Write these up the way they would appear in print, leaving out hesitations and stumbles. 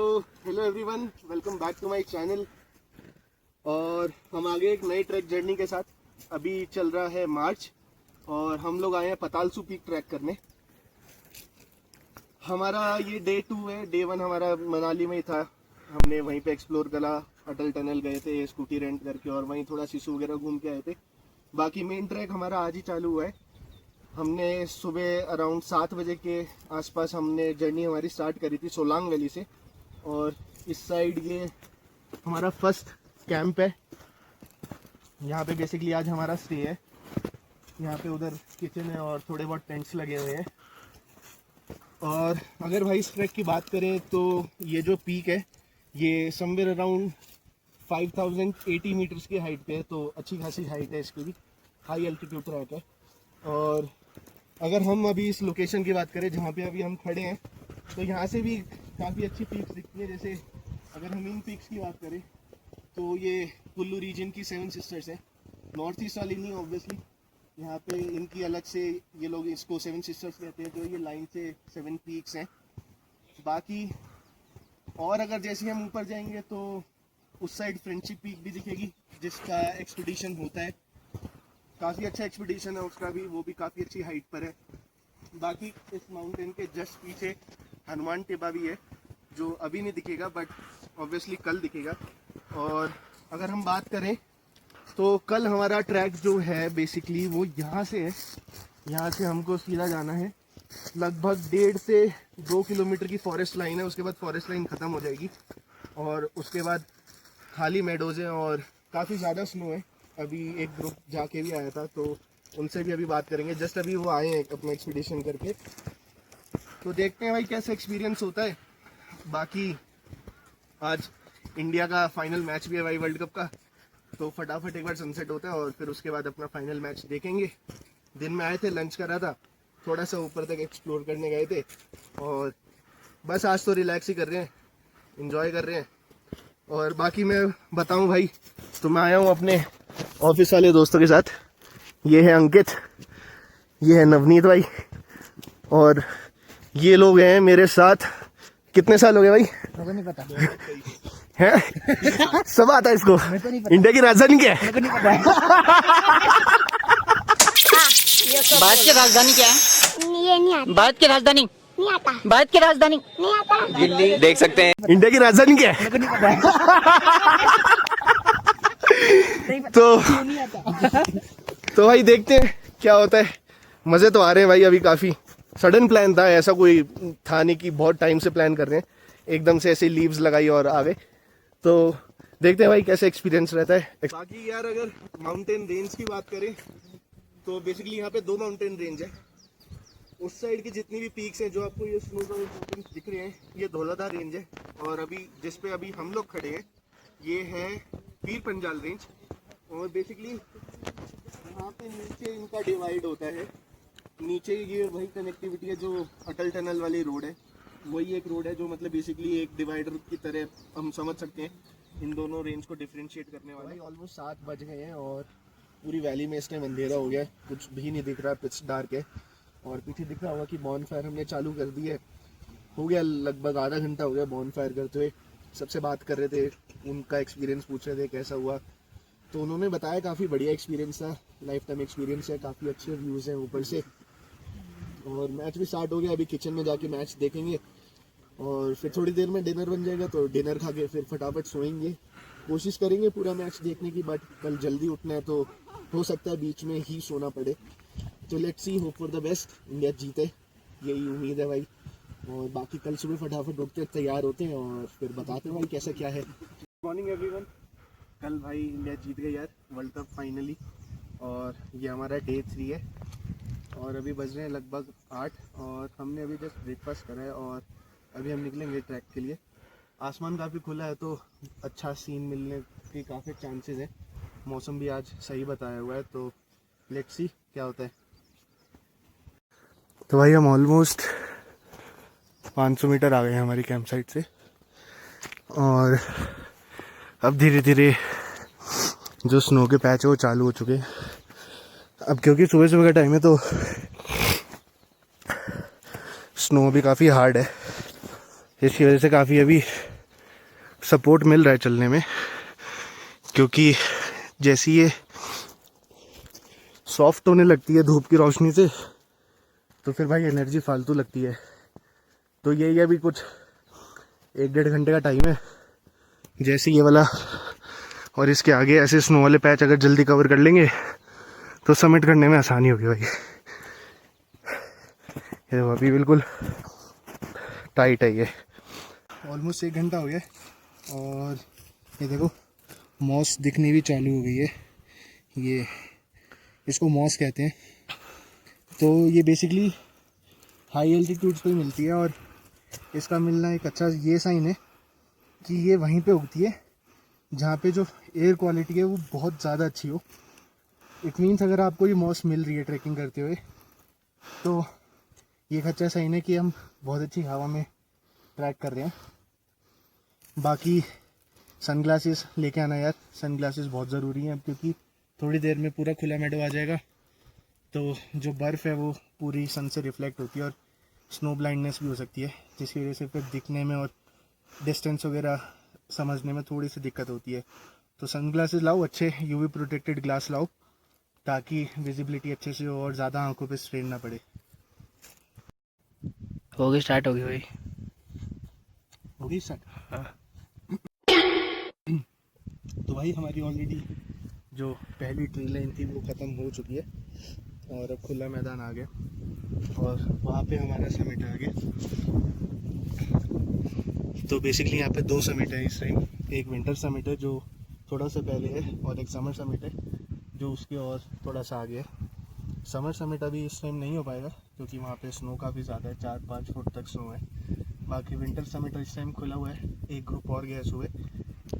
Hello everyone, welcome back to my channel. और हम आगे एक नई ट्रैक जर्नी के साथ। अभी चल रहा है मार्च और हम लोग आए हैं पतालसू पीक ट्रैक करने। हमारा ये डे 2 है। डे 1 हमारा मनाली में ही था। हमने वहीं पे एक्सप्लोर करा, अटल टनल गए थे स्कूटी रेंट करके और वहीं थोड़ा सिसु वगैरह घूम के आए थे। बाकी मेन ट्रैक हमारा आज ही चालू हुआ है। हमने सुबह अराउंड 7 बजे के आसपास हमने जर्नी हमारी स्टार्ट करी थी सोलांग वैली से। और इस साइड ये हमारा फर्स्ट कैंप है। यहाँ पे बेसिकली आज हमारा स्टे है। यहाँ पे उधर किचन है और थोड़े बहुत टेंट्स लगे हुए हैं। और अगर भाई इस ट्रैक की बात करें तो ये जो पीक है ये समवेयर अराउंड 5080 मीटर्स की हाइट पे है, तो अच्छी खासी हाइट है इसकी भी। हाई एल्टीट्यूड ट्रैक है। और अगर हम अभी इस लोकेशन की बात करें जहाँ पे अभी हम खड़े हैं, तो यहाँ से भी काफ़ी अच्छी पीक्स दिखती है। जैसे अगर हम इन पीक्स की बात करें तो ये कुल्लू रीजन की 7 सिस्टर्स है। नॉर्थ ईस्ट वाली नहीं ऑब्वियसली, यहाँ पे इनकी अलग से ये लोग इसको 7 सिस्टर्स कहते हैं, जो ये लाइन से 7 पीक्स हैं। बाकी और अगर जैसे हम ऊपर जाएंगे तो उस साइड फ्रेंडशिप पीक भी दिखेगी, जिसका एक्सपीडिशन होता है। काफ़ी अच्छा एक्सपीडिशन है उसका भी, वो भी काफ़ी अच्छी हाइट पर है। बाकी इस माउंटेन के जस्ट पीछे हनुमान टिब्बा भी है, जो अभी नहीं दिखेगा बट ऑब्वियसली कल दिखेगा। और अगर हम बात करें तो कल हमारा ट्रैक जो है बेसिकली वो यहाँ से है। यहाँ से हमको सीधा जाना है। लगभग 1.5 से 2 किलोमीटर की फॉरेस्ट लाइन है। उसके बाद फॉरेस्ट लाइन ख़त्म हो जाएगी और उसके बाद खाली मेडोज़ हैं और काफ़ी ज़्यादा स्नो है। अभी एक ग्रुप जाके भी आया था तो उनसे भी अभी बात करेंगे। जस्ट अभी वो आए हैं अपना एक्सपीडिशन करके, तो देखते हैं भाई कैसा एक्सपीरियंस होता है। बाकी आज इंडिया का फाइनल मैच भी है भाई वर्ल्ड कप का, तो फटाफट एक बार सनसेट होता है और फिर उसके बाद अपना फाइनल मैच देखेंगे। दिन में आए थे, लंच करा था, थोड़ा सा ऊपर तक एक्सप्लोर करने गए थे और बस आज तो रिलैक्स ही कर रहे हैं, इंजॉय कर रहे हैं। और बाकी मैं बताऊं भाई तो मैं आया हूं अपने ऑफिस वाले दोस्तों के साथ। ये है अंकित, ये है नवनीत भाई और ये लोग हैं मेरे साथ। कितने साल हो गए भाई? मेरे को नहीं पता है। सब आता है इसको। इंडिया की राजधानी क्या है? मेरे को नहीं पता भारत की राजधानी क्या है? ये नहीं आता। भारत की राजधानी नहीं आता। भारत की राजधानी नहीं आता। दिल्ली। देख सकते हैं। इंडिया की राजधानी क्या है? मेरे को नहीं पता तो भाई देखते हैं क्या होता है। मजे तो आ रहे हैं भाई। अभी काफी सडन प्लान था, ऐसा कोई था नहीं कि बहुत टाइम से प्लान कर रहे हैं, एकदम से ऐसे लीव्स लगाई और आ गए। तो देखते हैं भाई कैसा एक्सपीरियंस रहता है। बाकी यार अगर माउंटेन रेंज की बात करें तो बेसिकली यहाँ पे 2 माउंटेन रेंज है। उस साइड की जितनी भी पीक्स हैं जो आपको ये स्नो माउंटेन दिख रहे हैं, ये धौलाधार रेंज है। और अभी जिस पे अभी हम लोग खड़े हैं ये है पीर पंजाल रेंज। और बेसिकली यहाँ पे नीचे इनका डिवाइड होता है। नीचे ये वही कनेक्टिविटी है जो अटल टनल वाली रोड है, वही एक रोड है जो मतलब बेसिकली एक डिवाइडर की तरह हम समझ सकते हैं इन दोनों रेंज को डिफरेंशिएट करने वाला। ऑलमोस्ट 7 बज गए हैं और पूरी वैली में इस टाइम अंधेरा हो गया है, कुछ भी नहीं दिख रहा, पिच डार्क है। और पीछे दिख रहा होगा कि बॉन फायर हमने चालू कर दी है। हो गया लगभग आधा घंटा हो गया बॉन फायर करते हुए। सबसे बात कर रहे थे, उनका एक्सपीरियंस पूछ रहे थे कैसा हुआ, तो उन्होंने बताया काफ़ी बढ़िया एक्सपीरियंस था, लाइफ टाइम एक्सपीरियंस है, काफ़ी अच्छे व्यूज़ हैं ऊपर से। और मैच भी स्टार्ट हो गया, अभी किचन में जाके मैच देखेंगे और फिर थोड़ी देर में डिनर बन जाएगा, तो डिनर खा के फिर फटाफट सोएंगे। कोशिश करेंगे पूरा मैच देखने की, बट कल जल्दी उठना है तो हो सकता है बीच में ही सोना पड़े। तो let's see, hope for the best, India जीते, यही उम्मीद है भाई। और बाकी कल सुबह फटाफट उठते तैयार होते हैं और फिर बताते हैं भाई कैसा क्या है। Good morning everyone. कल भाई इंडिया जीत गई यार वर्ल्ड कप फाइनली, और ये हमारा डे 3 है। और अभी बज रहे हैं लगभग 8 और हमने अभी जस्ट ब्रेकफास्ट करा है और अभी हम निकलेंगे ट्रैक के लिए। आसमान काफ़ी खुला है तो अच्छा सीन मिलने के काफ़ी चांसेस हैं। मौसम भी आज सही बताया हुआ है, तो लेट्स सी क्या होता है। तो भाई हम ऑलमोस्ट 500 मीटर आ गए हैं हमारी कैंप साइट से और अब धीरे धीरे जो स्नो के पैच है वो चालू हो चुके हैं। अब क्योंकि सुबह सुबह का टाइम है तो स्नो भी काफ़ी हार्ड है, इसकी वजह से काफ़ी अभी सपोर्ट मिल रहा है चलने में, क्योंकि जैसी ये सॉफ्ट होने लगती है धूप की रोशनी से तो फिर भाई एनर्जी फालतू लगती है। तो यही अभी कुछ 1-1.5 घंटे का टाइम है। जैसे ये वाला और इसके आगे ऐसे स्नो वाले पैच अगर जल्दी कवर कर लेंगे तो समिट करने में आसानी होगी भाई। ये देखो अभी बिल्कुल टाइट है ये। ऑलमोस्ट 1 घंटा हो गया और ये देखो मॉस दिखनी भी चालू हो गई है। ये इसको मॉस कहते हैं। तो ये बेसिकली हाई एल्टीट्यूड्स पे मिलती है और इसका मिलना एक अच्छा ये साइन है कि ये वहीं पे उगती है जहाँ पे जो एयर क्वालिटी है वो बहुत ज़्यादा अच्छी हो। इट मीन्स अगर आपको ये मॉस मिल रही है ट्रैकिंग करते हुए तो ये एक अच्छा साइन है कि हम बहुत अच्छी हवा में ट्रैक कर रहे हैं। बाकी सनग्लासेस लेके आना यार, सनग्लासेस बहुत ज़रूरी हैं अब, क्योंकि थोड़ी देर में पूरा खुला मेडो आ जाएगा तो जो बर्फ़ है वो पूरी सन से रिफ्लेक्ट होती है और स्नो ब्लाइंडनेस भी हो सकती है, जिसकी वजह से फिर दिखने में और डिस्टेंस वगैरह समझने में थोड़ी सी दिक्कत होती है। तो सनग्लासेस लाओ, अच्छे यूवी प्रोटेक्टेड ग्लास लाओ ताकि विजिबिलिटी अच्छे से हो और ज़्यादा आंखों पे स्ट्रेन ना पड़े। हो गई, स्टार्ट हो गई भाई। हो गई सर। तो भाई हमारी ऑलरेडी जो पहली ट्री लाइन थी वो ख़त्म हो चुकी है और अब खुला मैदान आ गया और वहाँ पे हमारा समिट आ गया। तो बेसिकली यहाँ पे 2 समिट है इस टाइम। एक विंटर समिट है जो थोड़ा सा पहले है और एक समर समिट है जो उसके और थोड़ा सा आगे है। समर समिट अभी इस टाइम नहीं हो पाएगा क्योंकि वहाँ पे स्नो काफ़ी ज़्यादा है, 4-5 फुट तक स्नो है। बाकी विंटर समिट इस टाइम खुला हुआ है। एक ग्रुप और गया सुबह,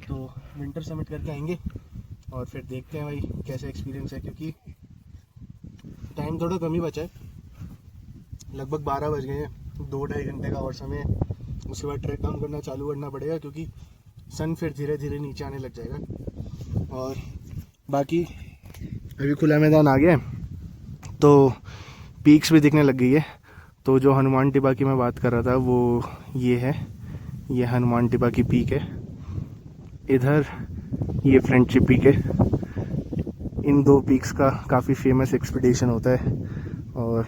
तो विंटर समिट करके आएंगे और फिर देखते हैं भाई कैसा एक्सपीरियंस है, क्योंकि टाइम थोड़ा कम ही बचा है। लगभग 12 बज गए हैं, 2-2.5 घंटे का और समय है। उसके बाद ट्रैक डाउन करना चालू करना पड़ेगा क्योंकि सन फिर धीरे धीरे नीचे आने लग जाएगा। और बाकी अभी खुला मैदान आ गया है तो पीक्स भी दिखने लग गई है। तो जो हनुमान टिब्बा की मैं बात कर रहा था वो ये है, ये हनुमान टिब्बा की पीक है। इधर ये फ्रेंडशिप पीक है। इन 2 पीक्स का काफ़ी फेमस एक्सपीडिशन होता है और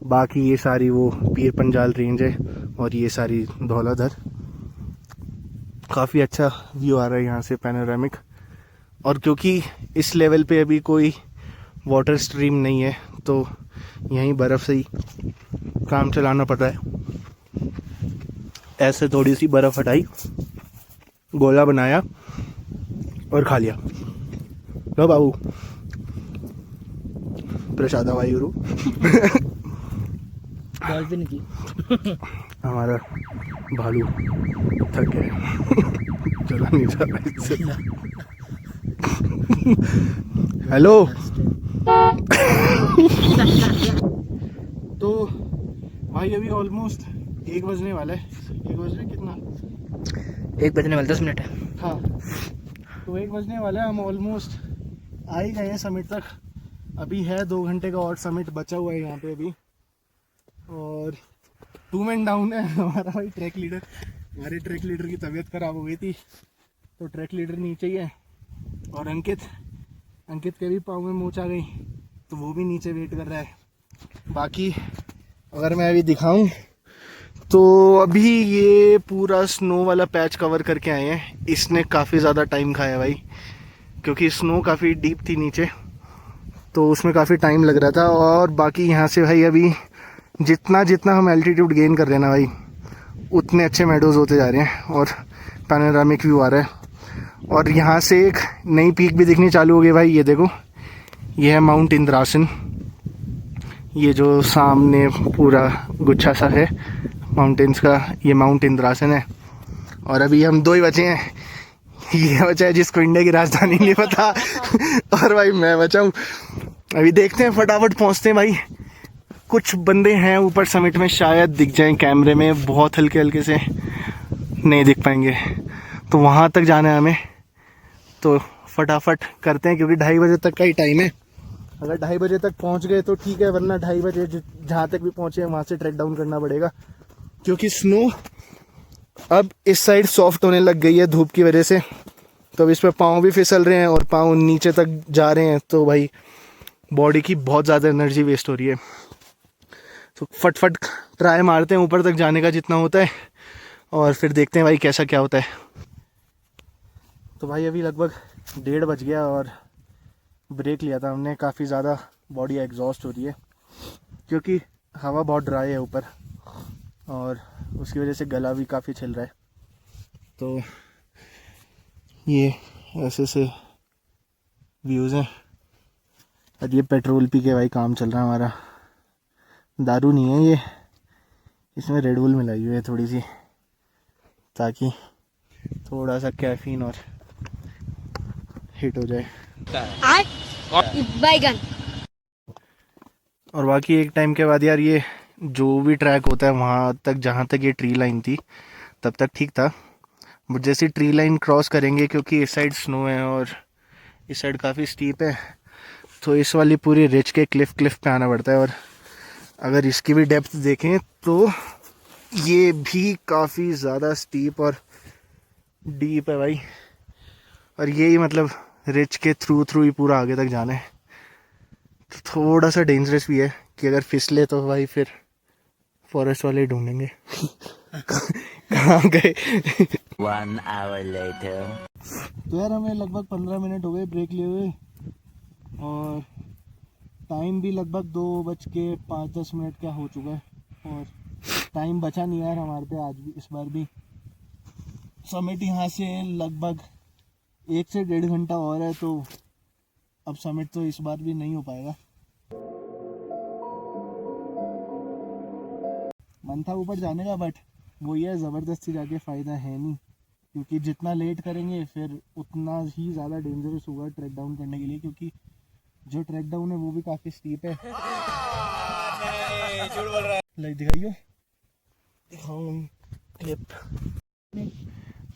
बाकी ये सारी वो पीर पंजाल रेंज है और ये सारी धौलाधर। काफ़ी अच्छा व्यू आ रहा है यहाँ से, पैनोरामिक। और क्योंकि इस लेवल पे अभी कोई वाटर स्ट्रीम नहीं है तो यहीं बर्फ़ से ही काम चलाना पड़ रहा है। ऐसे थोड़ी सी बर्फ़ हटाई, गोला बनाया और खा लिया। लो बाबू प्रसादा वायुरु। डॉल्फिन की हमारा भालू थक गया, चला नहीं जा रहा इससे। हेलो। तो भाई अभी ऑलमोस्ट 1 बजने वाला है। 1 बजने कितना? 1 बजने वाले 10 मिनट है। हाँ, तो 1 बजने वाला है। हम ऑलमोस्ट आ ही गए हैं समिट तक। अभी है 2 घंटे का और समिट बचा हुआ है यहाँ पे अभी। और 2 मैन डाउन है हमारा भाई ट्रैक लीडर। हमारे ट्रैक लीडर की तबीयत खराब हो गई थी तो ट्रैक लीडर नीचे ही है। और अंकित के भी पाँव में मोच आ गई तो वो भी नीचे वेट कर रहा है। बाकी अगर मैं अभी दिखाऊं तो अभी ये पूरा स्नो वाला पैच कवर करके आए हैं। इसने काफ़ी ज़्यादा टाइम खाया भाई, क्योंकि स्नो काफ़ी डीप थी नीचे तो उसमें काफ़ी टाइम लग रहा था। और बाकी यहाँ से भाई अभी जितना जितना हम एल्टीट्यूड गेन कर रहे हैं ना भाई, उतने अच्छे मेडोज़ होते जा रहे हैं और पैनोरामिक व्यू आ रहा है। और यहाँ से एक नई पीक भी दिखनी चालू हो गई भाई। ये देखो, ये है माउंट इंद्रासन। ये जो सामने पूरा गुच्छा सा है माउंटेन्स का, ये माउंट इंद्रासन है। और अभी हम 2 ही बचे हैं। ये बचा है जिसको इंडिया की राजधानी नहीं पता और भाई मैं बचा हूँ। अभी देखते हैं, फटाफट पहुँचते हैं भाई। कुछ बंदे हैं ऊपर समिट में, शायद दिख जाएं कैमरे में, बहुत हल्के हल्के से नहीं दिख पाएंगे। तो वहाँ तक जाना है हमें, तो फटाफट करते हैं क्योंकि 2:30 बजे तक का ही टाइम है। अगर 2:30 बजे तक पहुँच गए तो ठीक है, वरना 2:30 बजे जहाँ तक भी पहुँचे वहाँ से ट्रैक डाउन करना पड़ेगा क्योंकि स्नो अब इस साइड सॉफ्ट होने लग गई है धूप की वजह से, तो अब इस पर पाँव भी फिसल रहे हैं और पाँव नीचे तक जा रहे हैं, तो भाई बॉडी की बहुत ज़्यादा एनर्जी वेस्ट हो रही है। तो फटफट ट्राई मारते हैं ऊपर तक जाने का जितना होता है, और फिर देखते हैं भाई कैसा क्या होता है। तो भाई अभी लगभग 1:30 बज गया और ब्रेक लिया था हमने। काफ़ी ज़्यादा बॉडी एग्जॉस्ट हो रही है क्योंकि हवा बहुत ड्राई है ऊपर, और उसकी वजह से गला भी काफ़ी छिल रहा है। तो ये ऐसे से व्यूज़ हैं। और ये पेट्रोल पी के भाई काम चल रहा है हमारा। दारू नहीं है ये, इसमें रेड बुल मिलाई हुई है थोड़ी सी, ताकि थोड़ा सा कैफीन और हिट हो जाए। और बाकी एक टाइम के बाद यार ये जो भी ट्रैक होता है वहाँ तक, जहाँ तक ये ट्री लाइन थी तब तक ठीक था, बट जैसे ट्री लाइन क्रॉस करेंगे, क्योंकि इस साइड स्नो है और इस साइड काफ़ी स्टीप है, तो इस वाली पूरी रिच के क्लिफ पे आना पड़ता है। और अगर इसकी भी डेप्थ देखें तो ये भी काफ़ी ज़्यादा स्टीप और डीप है भाई। और यही मतलब रिच के थ्रू ही पूरा आगे तक जाना है, तो थोड़ा सा डेंजरस भी है कि अगर फिसले तो भाई फिर फॉरेस्ट वाले ढूंढेंगे कहाँ गए। 1 hour later. तो यार हमें लगभग 15 मिनट हो गए ब्रेक लिए हुए, और टाइम भी लगभग 2:05 का हो चुका है, और टाइम बचा नहीं यार हमारे पे आज भी। इस बार भी समिट यहाँ से लगभग 1 से 1.5 घंटा और है, तो अब समिट तो इस बार भी नहीं हो पाएगा। मन था ऊपर जाने का, बट वो ये ज़बरदस्ती जाके फ़ायदा है नहीं, क्योंकि जितना लेट करेंगे फिर उतना ही ज़्यादा डेंजरस होगा ट्रैक डाउन करने के लिए, क्योंकि जो ट्रैक डाउन है वो भी काफ़ी स्टीप है। लाइक दिखाइयो, दिखाऊं क्लिप।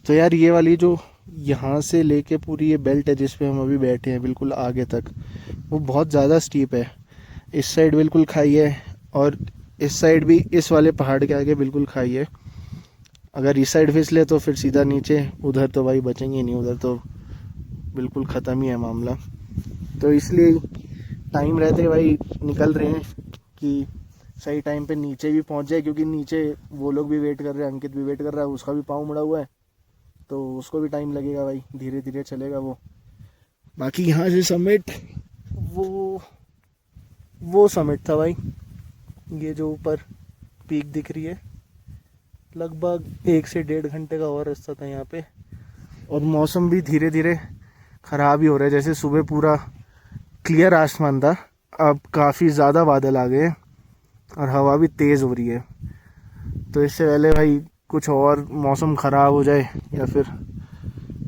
तो यार ये वाली जो यहाँ से लेके पूरी ये बेल्ट है जिस पे हम अभी बैठे हैं बिल्कुल आगे तक, वो बहुत ज़्यादा स्टीप है। इस साइड बिल्कुल खाई है, और इस साइड भी इस वाले पहाड़ के आगे बिल्कुल खाई है। अगर इस साइड फिसले तो फिर सीधा नीचे, उधर तो भाई बचेंगे नहीं, उधर तो बिल्कुल ख़त्म ही है मामला। तो इसलिए टाइम रहते भाई निकल रहे हैं कि सही टाइम पे नीचे भी पहुंच जाए, क्योंकि नीचे वो लोग भी वेट कर रहे हैं, अंकित भी वेट कर रहा है, उसका भी पाँव मुड़ा हुआ है, तो उसको भी टाइम लगेगा भाई, धीरे धीरे चलेगा वो। बाकी यहाँ से समिट वो समिट था भाई, ये जो ऊपर पीक दिख रही है, लगभग 1 से 1.5 घंटे का और रास्ता था यहाँ पे। और मौसम भी धीरे धीरे ख़राब ही हो रहा है। जैसे सुबह पूरा क्लियर आसमान था, अब काफ़ी ज़्यादा बादल आ गए और हवा भी तेज़ हो रही है। तो इससे पहले भाई कुछ और मौसम ख़राब हो जाए या फिर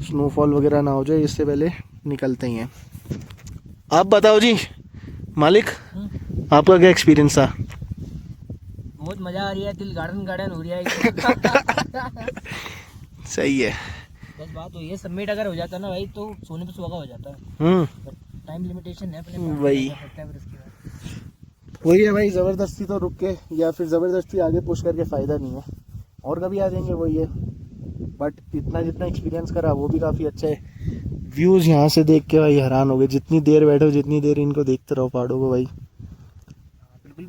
स्नोफॉल वगैरह ना हो जाए, इससे पहले निकलते ही हैं। आप बताओ जी मालिक, आपका क्या एक्सपीरियंस था? बहुत मजा आ रही है, दिल गार्डन हो रहा है। सही है। बस बात हुई है, सबमिट अगर हो जाता ना भाई तो सोने पे सुहागा हो जाता। टाइम लिमिटेशन है अपने पास, वही है भाई, ज़बरदस्ती तो रुक के या फिर ज़बरदस्ती आगे पुश करके फ़ायदा नहीं है। और कभी आ जाएंगे वही है, बट इतना जितना एक्सपीरियंस करा वो भी काफ़ी अच्छा है। व्यूज़ यहाँ से देख के भाई हैरान हो गए, जितनी देर बैठो जितनी देर इनको देखते रहो पहाड़ों को भाई, बिल्कुल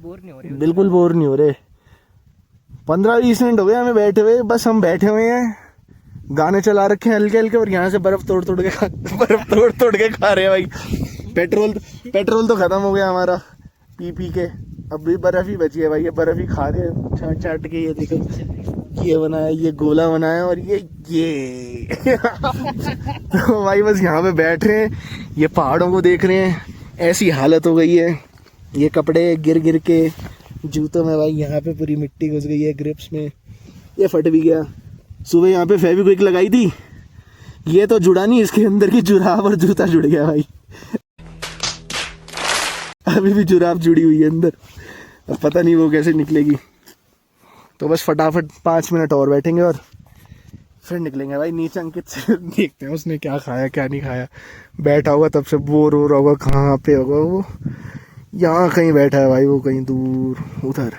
बोर नहीं हो रहे। 15-20 मिनट हो गए हमें बैठे हुए, बस हम बैठे हुए हैं, गाने चला रखे हैं हल्के हल्के, और यहाँ से बर्फ़ तोड़ तोड़ के खा रहे हैं भाई। पेट्रोल तो ख़त्म हो गया हमारा पी के, अब भी बर्फ़ ही बची है भाई। ये बर्फ़ ही खा रहे हैं चाट चाट के। ये देखो ये बनाया, ये गोला बनाया, और ये तो भाई बस यहाँ पे बैठ रहे हैं, ये पहाड़ों को देख रहे हैं। ऐसी हालत हो गई है, ये कपड़े गिर के जूतों में भाई, यहाँ पे पूरी मिट्टी घुस गई है ग्रिप्स में, ये फट भी गया। सुबह यहाँ पे फेविक्विक लगाई थी, ये तो जुड़ा नहीं, इसके अंदर की जुराब और जूता जुड़ गया भाई। अभी भी जुराब जुड़ी हुई है अंदर, अब पता नहीं वो कैसे निकलेगी। तो बस फटाफट 5 मिनट और बैठेंगे और फिर निकलेंगे भाई नीचे। अंकित से देखते हैं उसने क्या खाया क्या नहीं खाया, बैठा होगा तब से बोर हो रहा होगा, कहाँ पे होगा वो। यहाँ कहीं बैठा है भाई वो, कहीं दूर उधर।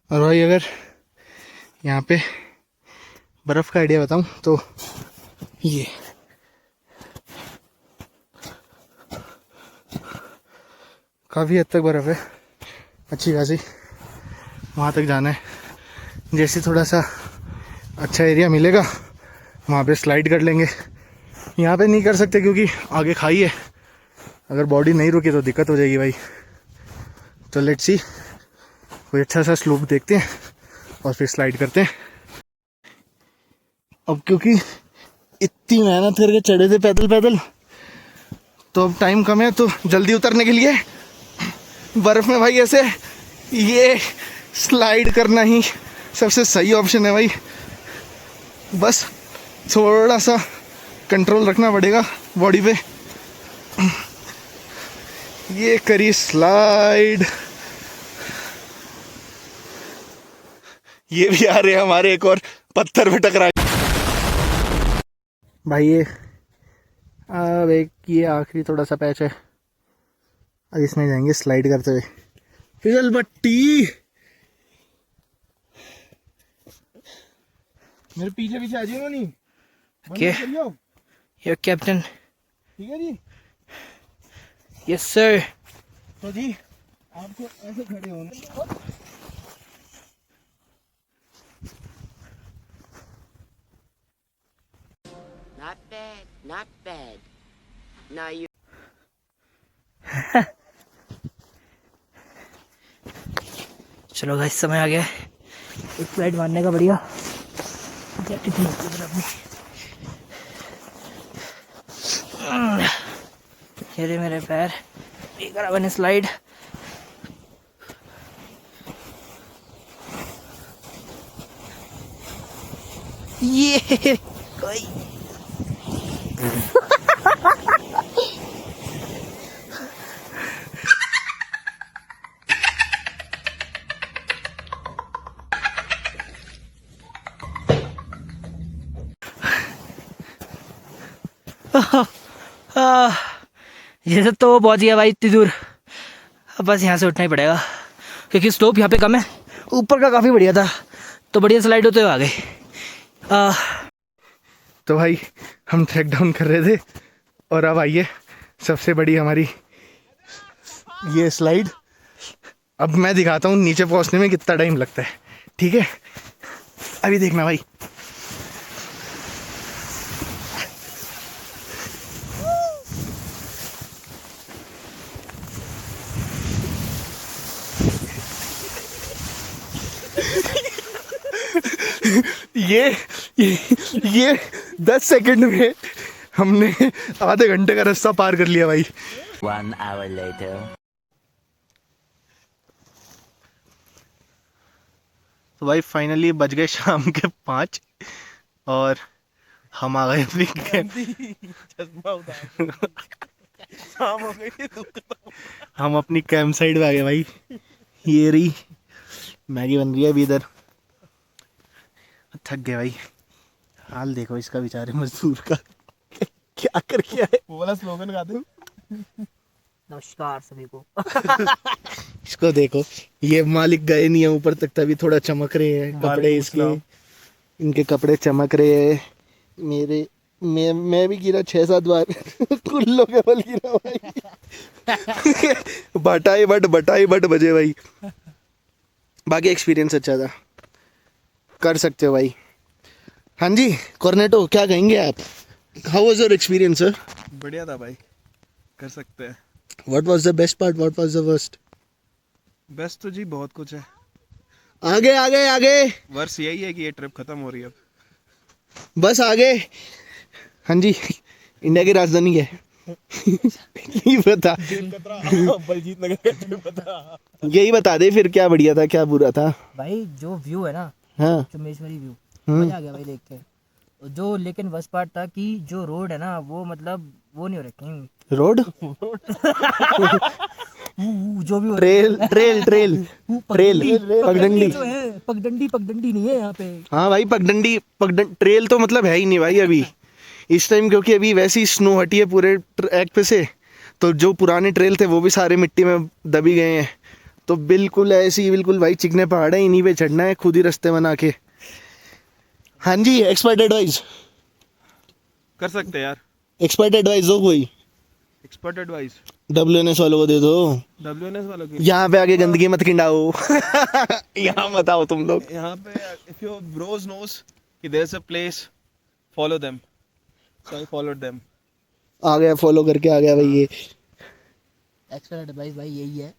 और भाई अगर यहाँ पे बर्फ़ का आइडिया बताऊँ तो ये काफ़ी हद तक बर्फ़ है, अच्छी खासी। वहाँ तक जाना है, जैसे थोड़ा सा अच्छा एरिया मिलेगा वहाँ पे स्लाइड कर लेंगे। यहाँ पे नहीं कर सकते क्योंकि आगे खाई है, अगर बॉडी नहीं रुकी तो दिक्कत हो जाएगी भाई। तो लेट्स सी, कोई अच्छा सा स्लोप देखते हैं और फिर स्लाइड करते हैं। अब क्योंकि इतनी मेहनत करके चढ़े थे पैदल पैदल, तो अब टाइम कम है, तो जल्दी उतरने के लिए बर्फ़ में भाई ऐसे ये स्लाइड करना ही सबसे सही ऑप्शन है भाई। बस थोड़ा सा कंट्रोल रखना पड़ेगा बॉडी पे। ये करी स्लाइड, ये भी आ रहे हैं हमारे एक और पत्थर पे टकरा भाई। ये अब एक ये आखिरी थोड़ा सा पैच है, अब इसमें जाएंगे स्लाइड करते हुए। फिसल बट्टी मेरे पीछे पीछे आ जाओ नहीं। Okay. Your captain. ठीक है जी। Yes sir. तो जी आपको ऐसे खड़े होना। Not bad, not bad. Now you. चलो गाइस, समय आ गया है एक फ्लाइट मारने का। बढ़िया जैकेट नीचे कर अपनी। ये रहे मेरे पैर, ये करा मैंने स्लाइड। ये कोई ये सब तो पहुंच गया भाई इतनी दूर। अब बस यहाँ से उठना ही पड़ेगा क्योंकि स्लोप यहाँ पे कम है। ऊपर का काफ़ी बढ़िया था, तो बढ़िया स्लाइड होते हुए आ गए। तो भाई हम ट्रैक डाउन कर रहे थे और अब आइए सबसे बड़ी हमारी ये स्लाइड। अब मैं दिखाता हूँ नीचे पहुँचने में कितना टाइम लगता है, ठीक है? अभी देखना भाई। ये 10 सेकंड में हमने आधे घंटे का रास्ता पार कर लिया भाई। 1 hour later. तो भाई फाइनली बज गए शाम के 5 और हम आ गए अपनी हम अपनी कैंप साइड पे आ गए भाई। ये रही मैगी बन रही है अभी इधर। थक गए भाई, हाल देखो इसका बेचारे मजदूर का क्या कर किया है। वो वाला स्लोगन गा दो। नमस्कार सभी को। इसको देखो, ये मालिक गए नहीं है ऊपर तक, तभी थोड़ा चमक रहे हैं कपड़े इसके, इनके कपड़े चमक रहे हैं। मेरे मैं भी गिरा 6-7 बार कुल्लो के बल गिरा भाई। बटाई बट बजे भाई। बाकी एक्सपीरियंस अच्छा था, कर सकते हो भाई। हाँ जी कॉर्नेटो क्या कहेंगे आप? How was your experience sir? बढ़िया था भाई, कर सकते हैं। What was the best part, what was the worst? Best तो जी बहुत कुछ है, आगे वर्ष यही है कि ये ट्रिप खत्म हो रही है अब। बस आगे। हाँ जी इंडिया की राजधानी क्या है? नहीं पता। बलजीत नगर। यही बता दे फिर, क्या बढ़िया था क्या बुरा था? भाई जो व्यू है ना, हाँ चुम्बेश्वरी व्यू, मजा आ गया भाई देख के। जो लेकिन वर्स्ट पार्ट था कि जो रोड है ना वो मतलब वो नहीं हो रखी रोड जो भी हो ट्रेल पगडंडी जो है, पगडंडी नहीं है यहाँ पे। हाँ भाई पगडंडी ट्रेल तो मतलब है ही नहीं भाई अभी इस टाइम, क्योंकि अभी वैसी स्नो हटी है पूरे ट्रैक पे से, तो जो पुराने ट्रेल थे वो भी सारे मिट्टी में दबी गए हैं। तो बिल्कुल ऐसे ही, बिल्कुल भाई चिकने पहाड़ है, इन्हीं पे चढ़ना है, खुद ही रास्ते बना के। हाँ जी, एक्सपर्ट एडवाइस, कर सकते हैं यार, एक्सपर्ट एडवाइस दो कोई, एक्सपर्ट एडवाइस WNS वालों को दे दो। WNS वालों की। यहाँ पे आके गंदगी मत खिंडाओ। यहाँ मत आओ तुम लोग। यहाँ पे if your bros knows कि there's a place, follow them, so I followed them। आ गया, फॉलो करके आ गया भाई ये। एक्सपर्ट एडवाइस भाई यही है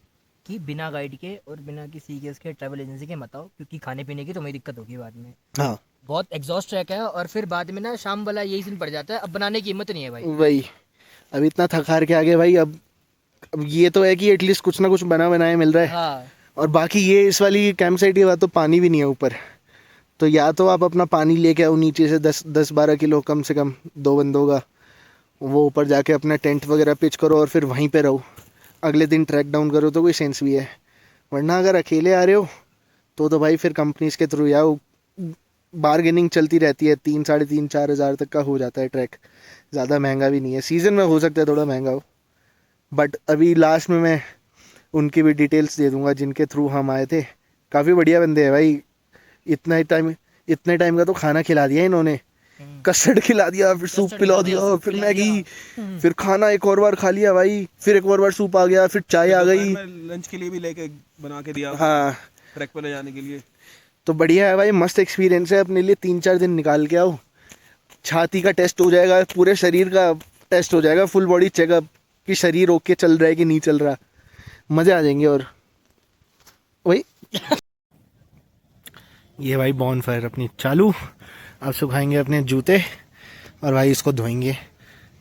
कि बिना गाइड के और बिना किसी के उसके ट्रैवल एजेंसी के मत आओ, क्योंकि खाने पीने की तुम्हें दिक्कत होगी बाद में। हाँ बहुत एग्जॉस्ट ट्रैक है और फिर बाद में ना शाम वाला यही सीन पड़ जाता है, अब बनाने की हिम्मत नहीं है भाई। वही, अब इतना थक हार के आगे भाई, अब ये तो है कि एटलीस्ट कुछ ना कुछ बना बनाया मिल रहा है। हाँ और बाकी ये इस वाली कैंप साइट की बात, तो पानी भी नहीं है ऊपर, तो या तो आप अपना पानी लेके आओ नीचे से 10-12 किलो कम से कम 2 बंदों का, वो ऊपर जाके अपना टेंट वगैरह पिच करो और फिर वहीं पे रहो, अगले दिन ट्रैक डाउन करो तो कोई सेंस भी है। वरना अगर अकेले आ रहे हो तो भाई फिर कंपनीज के थ्रू आओ, बार्गेनिंग चलती रहती है, 3-3.5-4 हज़ार तक का हो जाता है ट्रैक, ज़्यादा महंगा भी नहीं है। सीज़न में हो सकता है थोड़ा महंगा हो, बट अभी लास्ट में मैं उनकी भी डिटेल्स दे दूंगा जिनके थ्रू हम आए थे। काफ़ी बढ़िया बंदे हैं भाई, इतने टाइम का तो खाना खिला दिया इन्होंने, कस्टर्ड खिला दिया, फिर सूप पिला दिया, फिर मैगी, फिर खाना एक और बार खा लिया भाई, फिर एक और बार सूप आ गया, फिर चाय आ गई, लंच के लिए भी लेके बना के दिया हाँ। ट्रैक पे ले जाने के लिए। तो बढ़िया है भाई, मस्त एक्सपीरियंस है। अपने लिए 3-4 दिन निकाल के आओ, छाती का टेस्ट हो जाएगा, पूरे शरीर का टेस्ट हो जाएगा, फुल बॉडी चेकअप कि शरीर ओके चल रहा है कि नहीं चल रहा, मज़े आ जाएंगे। और वही ये भाई बॉनफायर अपनी चालू, अब सुखाएंगे अपने जूते और भाई इसको धोएंगे।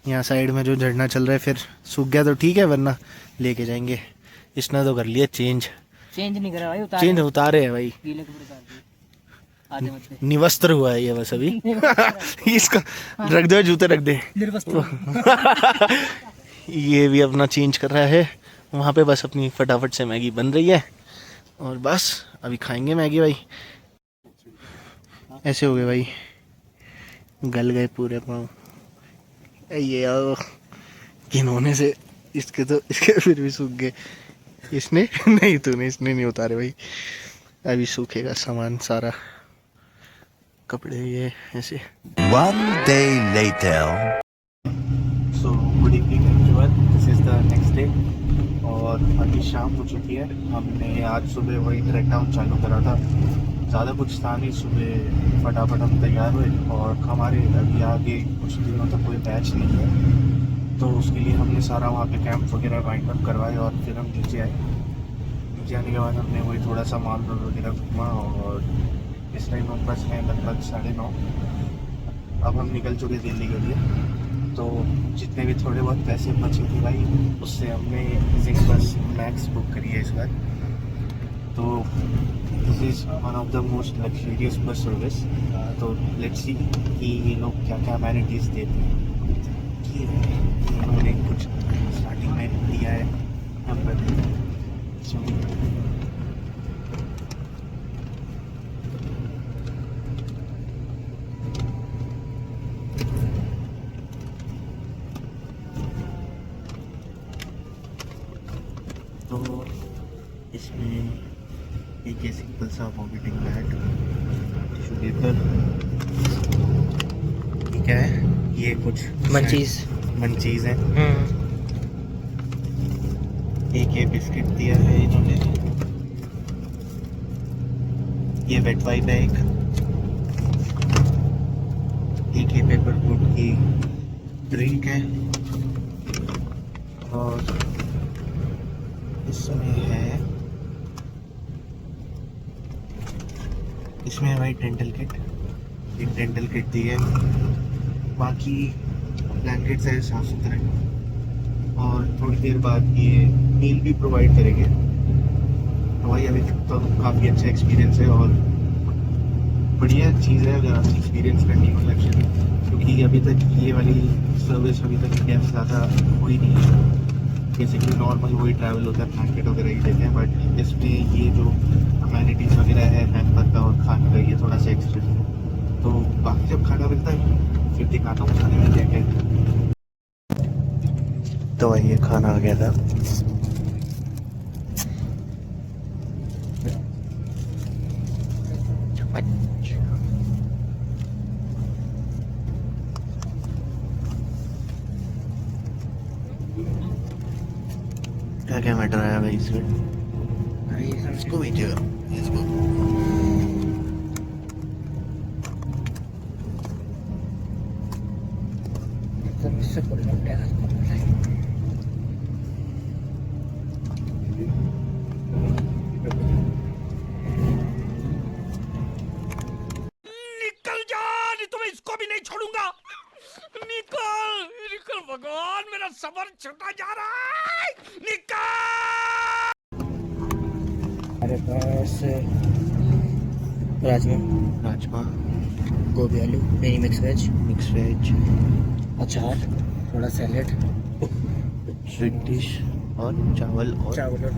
यहाँ साइड में जो झरना चल रहा है, फिर सूख गया तो ठीक है, वरना लेके जाएंगे। इसने तो कर लिया चेंज नहीं करा भाई, उतारे हैं भाई, गीले कपड़े उतार दिए, आधे मत दे। निवस्त्र हुआ है ये बस अभी। इसका रख दो, जूते रख दे। ये भी अपना चेंज कर रहा है वहाँ पे, बस अपनी फटाफट से मैगी बन रही है और बस अभी खाएंगे मैगी भाई। ऐसे हो गए भाई, गल गए पूरे पाँव ये यार, किन्होंने से इसके फिर भी सूख गए। इसने नहीं, तूने, इसने नहीं उतारे भाई, अभी सूखेगा सामान सारा, कपड़े ये ऐसे। One day later. So good evening everyone, this is the next day और अभी शाम हो चुकी है। हमने आज सुबह वही ट्रैक डाउन चालू करा था, ज़्यादा कुछ था नहीं, सुबह फटाफट हम तैयार हुए और हमारे अभी आगे कुछ दिनों तक कोई बैच नहीं है, तो उसके लिए हमने सारा वहाँ पे कैंप वगैरह वाइंड अप करवाए और फिर हम नीचे आए। नीचे आने के बाद हमने वही थोड़ा सा मॉल रोड वगैरह घूमा और इस टाइम हम बस हैं लगभग 9:30। अब हम निकल चुके दिल्ली के लिए, तो जितने भी थोड़े बहुत पैसे बचे थे भाई, उससे हमने जिंक बस मैक्स बुक करी है इस बार। तो this is one of the most luxurious bus service. तो लेट्स सी कि ये लोग क्या क्या अमेनिटीज़ देते हैं। इन्होंने कुछ स्टार्टिंग में दिया है नंबर। तो इसमें एक सिंपल सा वॉमिटिंग बैग, टिश्यू पेपर, ठीक है, ये कुछ मंचीज़ है, एक ये बिस्किट दिया है इन्होंने, ये वेट वाइप है एक ये पेपर बोट की ड्रिंक है और इसमें भाई डेंटल किट, एक डेंटल किट दी है, बाकी ब्लैंकेट्स है साफ सुथरे और थोड़ी देर बाद ये मील भी प्रोवाइड करेंगे। तो भाई अभी तक तो काफ़ी अच्छा एक्सपीरियंस है और बढ़िया चीज़ है अगर आप एक्सपीरियंस करनी हो लग्जरी, क्योंकि अभी तक ये वाली सर्विस अभी तक इंडिया में ज़्यादा हुई नहीं है। बेसिकली नॉर्मल वही ट्रैवल होता है, ब्लैंकेट वगैरह ही देते हैं, बट इसमें ये जो अमेनिटीज़ वगैरह है हैम्पर का और खाने का, ये थोड़ा सा एक्स्ट्रा है। तो बाकी जब खाना मिलता है फिर दिखाता हूँ खाने में क्या क्या। तो भाई ये खाना आ गया था, क्या क्या मैटर आया भाई इसमें, इसको भेजिएगा इसको। निकल जा, नहीं तो मैं इसको भी नहीं छोड़ूंगा। निकल निकल भगवान, मेरा सबर छूटा जा रहा है। निकल। हमारे पास राजमा, राजमा, गोभी आलू, मिनी मिक्स वेज, अचार, थोड़ा सैलेड, स्वीट डिश और चावल और चावल और